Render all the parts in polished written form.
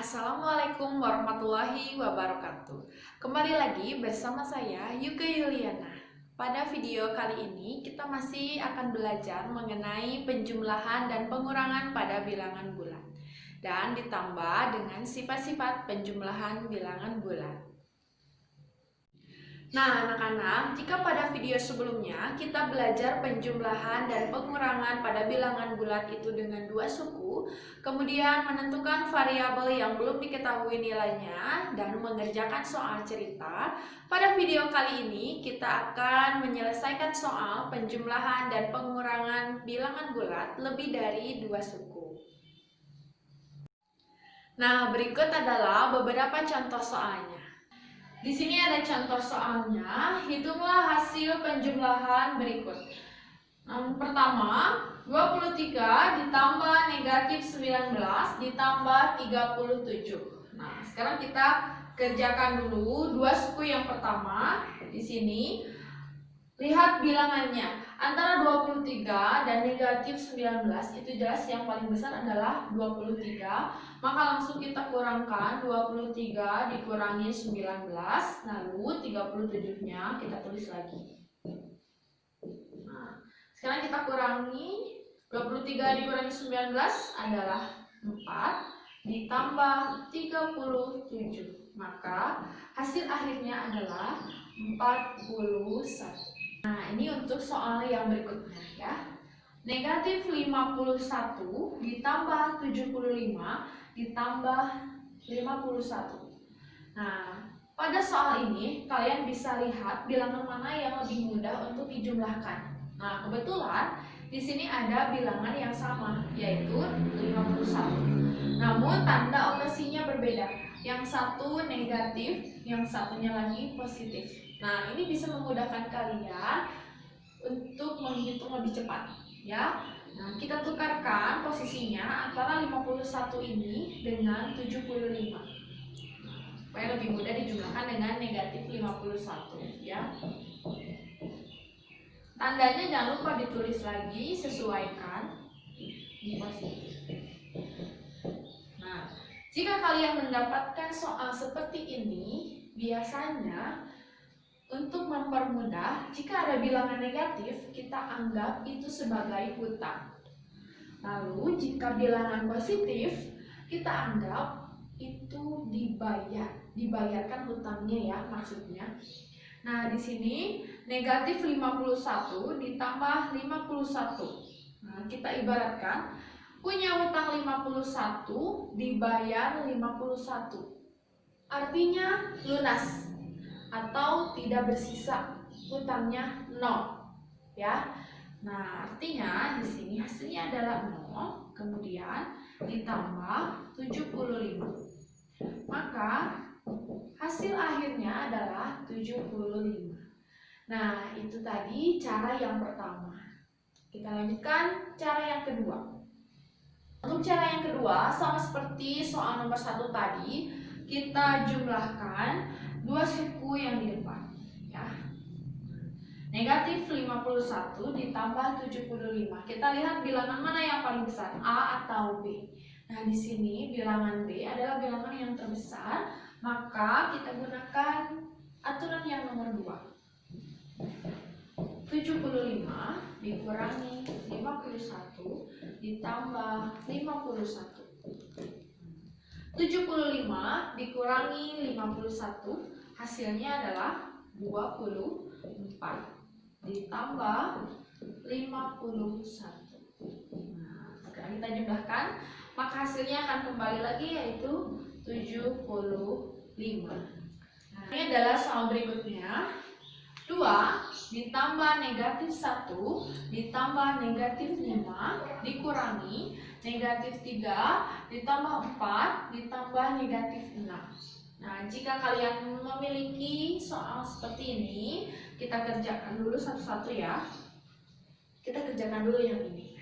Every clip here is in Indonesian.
Assalamualaikum warahmatullahi wabarakatuh. Kembali lagi bersama saya Yuka Yuliana. Pada video kali ini kita masih akan belajar mengenai penjumlahan dan pengurangan pada bilangan bulat dan ditambah dengan sifat-sifat penjumlahan bilangan bulat. Nah, anak-anak, jika pada video sebelumnya kita belajar penjumlahan dan pengurangan pada bilangan bulat itu dengan dua suku, kemudian menentukan variabel yang belum diketahui nilainya, dan mengerjakan soal cerita, pada video kali ini kita akan menyelesaikan soal penjumlahan dan pengurangan bilangan bulat lebih dari dua suku. Nah, berikut adalah beberapa contoh soalnya. Di sini ada contoh soalnya, hitunglah hasil penjumlahan berikut. Pertama, 23 ditambah negatif 19 ditambah 37. Nah, sekarang kita kerjakan dulu dua suku yang pertama. Di sini lihat bilangannya. Antara 23 dan negatif 19 itu jelas yang paling besar adalah 23. Maka langsung kita kurangkan 23 dikurangi 19, lalu 37-nya kita tulis lagi. Nah, sekarang kita kurangi 23 dikurangi 19 adalah 4 ditambah 37. Maka hasil akhirnya adalah 41. Nah, ini untuk soal yang berikutnya ya. Negatif 51 ditambah 75 ditambah 51. Nah, pada soal ini kalian bisa lihat bilangan mana yang lebih mudah untuk dijumlahkan. Nah, kebetulan di sini ada bilangan yang sama, yaitu 51. Namun tanda operasinya berbeda. Yang satu negatif, yang satunya lagi positif. Nah, ini bisa memudahkan kalian untuk menghitung lebih cepat, ya. Nah, kita tukarkan posisinya antara 51 ini dengan 75. Supaya lebih mudah dijumlahkan dengan negatif 51, ya. Tandanya jangan lupa ditulis lagi, sesuaikan di positif. Nah, jika kalian mendapatkan soal seperti ini, biasanya untuk mempermudah, jika ada bilangan negatif, kita anggap itu sebagai hutang. Lalu, jika bilangan positif, kita anggap itu dibayarkan hutangnya ya maksudnya. Nah, di sini negatif 51 ditambah 51. Nah, kita ibaratkan punya hutang 51 dibayar 51. Artinya lunas atau tidak bersisa, hutangnya 0 ya. Nah, artinya di sini hasilnya adalah 0 kemudian ditambah 75. Maka hasil akhirnya adalah 75. Nah, itu tadi cara yang pertama. Kita lanjutkan cara yang kedua. Untuk cara yang kedua sama seperti soal nomor 1 tadi, kita jumlahkan dua suku yang di depan ya. Negatif 51 ditambah 75. Kita lihat bilangan mana yang paling besar, A atau B. Nah, di sini bilangan B adalah bilangan yang terbesar, maka kita gunakan aturan yang nomor 2. 75 dikurangi 51 ditambah 51. 75 dikurangi 51 hasilnya adalah 24 ditambah 51. Nah, sekarang kita jumlahkan, maka hasilnya akan kembali lagi yaitu 75. Nah, ini adalah soal berikutnya. 2 ditambah negatif 1 ditambah negatif 5 dikurangi negatif 3 ditambah 4 ditambah negatif 6. Nah, jika kalian memiliki soal seperti ini, kita kerjakan dulu satu-satu ya. Kita kerjakan dulu yang ini.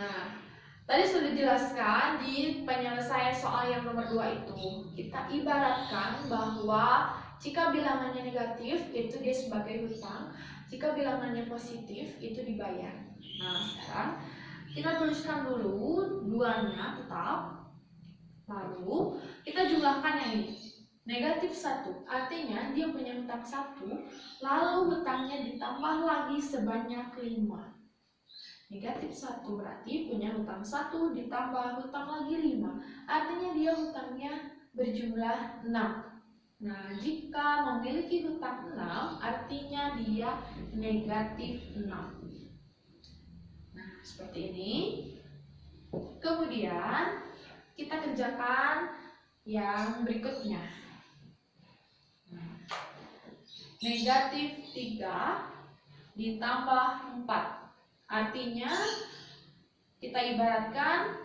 Nah, tadi sudah dijelaskan di penyelesaian soal yang nomor 2 itu. Kita ibaratkan bahwa jika bilangannya negatif, itu dia sebagai hutang. Jika bilangannya positif, itu dibayar. Nah, sekarang kita tuliskan dulu duanya tetap. Lalu kita jumlahkan yang ini. Negatif 1, artinya dia punya hutang 1, lalu hutangnya ditambah lagi sebanyak 5. Negatif 1 berarti punya hutang 1 ditambah hutang lagi 5, artinya dia hutangnya berjumlah 6. Nah, jika memiliki hutang 6, artinya dia negatif 6. Nah, seperti ini. Kemudian kita kerjakan yang berikutnya. Negatif 3 ditambah 4. Artinya kita ibaratkan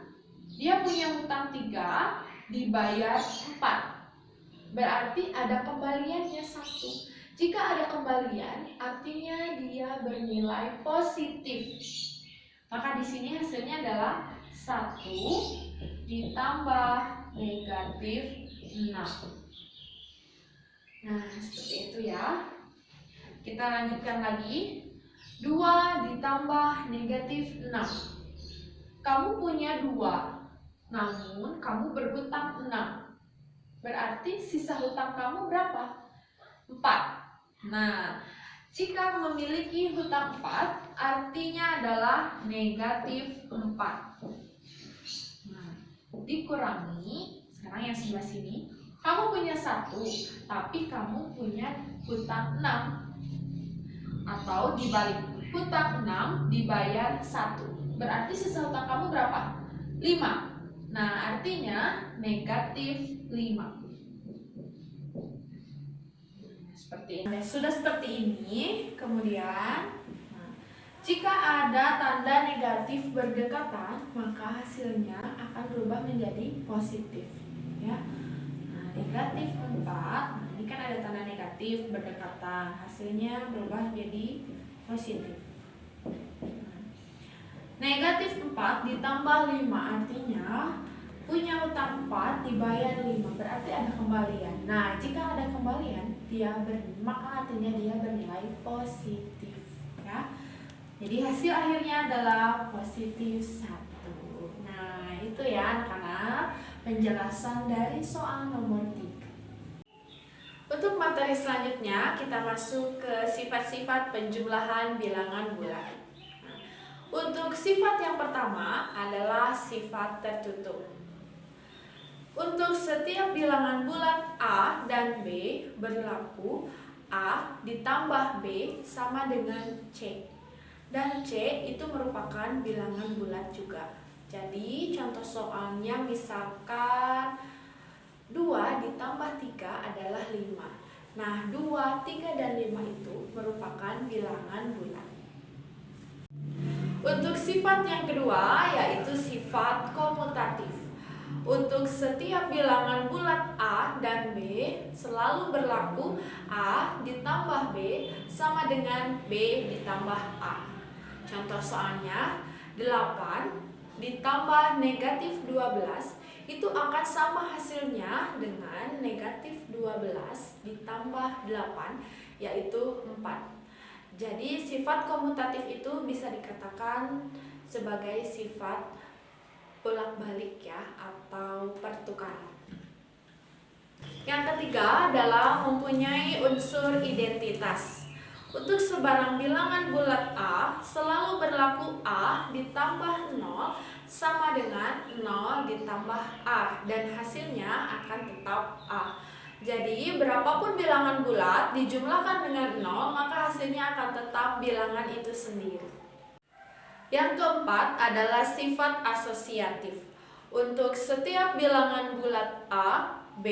dia punya hutang 3 dibayar 4. Berarti ada kembaliannya 1. Jika ada kembalian, artinya dia bernilai positif. Maka di sini hasilnya adalah 1 ditambah negatif 6. Nah, seperti itu ya. Kita lanjutkan lagi. 2 ditambah negatif 6. Kamu punya 2, namun kamu berhutang 6. Berarti sisa hutang kamu berapa? 4. Nah, jika memiliki hutang 4, artinya adalah negatif 4. Nah, dikurangi, sekarang yang sebelah sini. Kamu punya 1, tapi kamu punya hutang 6. Atau dibalik, hutang 6 dibayar 1. Berarti sisa hutang kamu berapa? 5. Nah, artinya negatif 5. Seperti ini. Sudah seperti ini, kemudian jika ada tanda negatif berdekatan, maka hasilnya akan berubah menjadi positif, ya. Nah, negatif 4, ini kan ada tanda negatif berdekatan, hasilnya berubah jadi positif. Negatif 4 ditambah 5, artinya punya hutang 4 dibayar 5, berarti ada kembalian. Nah, jika ada kembalian, maka artinya dia bernilai positif, ya. Jadi hasil akhirnya adalah positif 1. Nah, itu ya anak-anak penjelasan dari soal nomor 3. Untuk materi selanjutnya kita masuk ke sifat-sifat penjumlahan bilangan bulat. Untuk sifat yang pertama adalah sifat tertutup. Untuk setiap bilangan bulat A dan B berlaku A ditambah B sama dengan C. Dan C itu merupakan bilangan bulat juga. Jadi contoh soalnya misalkan 2 ditambah 3 adalah 5. Nah, 2, 3, dan 5 itu merupakan bilangan bulat. Untuk sifat yang kedua yaitu sifat komutatif. Untuk setiap bilangan bulat A dan B selalu berlaku A ditambah B sama dengan B ditambah A. Contoh soalnya 8 ditambah negatif 12 itu akan sama hasilnya dengan negatif 12 ditambah 8 yaitu 4. Jadi sifat komutatif itu bisa dikatakan sebagai sifat bolak-balik ya, atau pertukaran. Yang ketiga adalah mempunyai unsur identitas. Untuk sebarang bilangan bulat A selalu berlaku A ditambah 0 sama dengan 0 ditambah A, dan hasilnya akan tetap A. Jadi berapapun bilangan bulat dijumlahkan dengan 0, maka hasilnya akan tetap bilangan itu sendiri. Yang keempat adalah sifat asosiatif. Untuk setiap bilangan bulat A, B,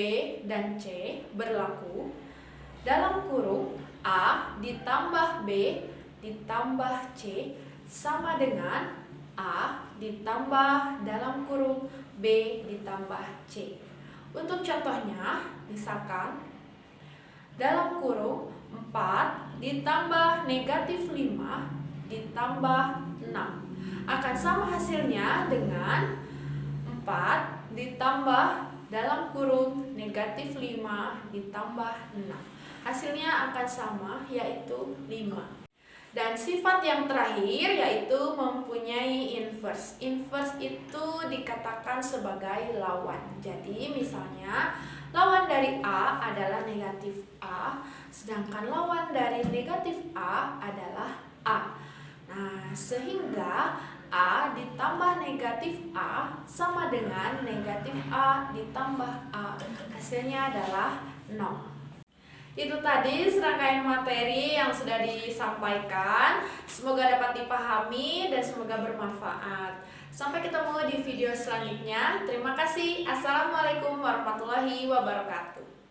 dan C berlaku dalam kurung A ditambah B ditambah C sama dengan A ditambah dalam kurung B ditambah C. Untuk contohnya, misalkan dalam kurung 4 ditambah negatif 5 ditambah 6 akan sama hasilnya dengan 4 ditambah dalam kurung negatif 5 ditambah 6. Hasilnya akan sama, yaitu 5. Dan sifat yang terakhir yaitu mempunyai inverse. Inverse itu dikatakan sebagai lawan. Jadi misalnya lawan dari A adalah negatif A, sedangkan lawan dari negatif A adalah A. Nah, sehingga A ditambah negatif A sama dengan negatif A ditambah A. Hasilnya adalah 0. Itu tadi serangkaian materi yang sudah disampaikan. Semoga dapat dipahami dan semoga bermanfaat. Sampai ketemu di video selanjutnya. Terima kasih. Assalamualaikum warahmatullahi wabarakatuh.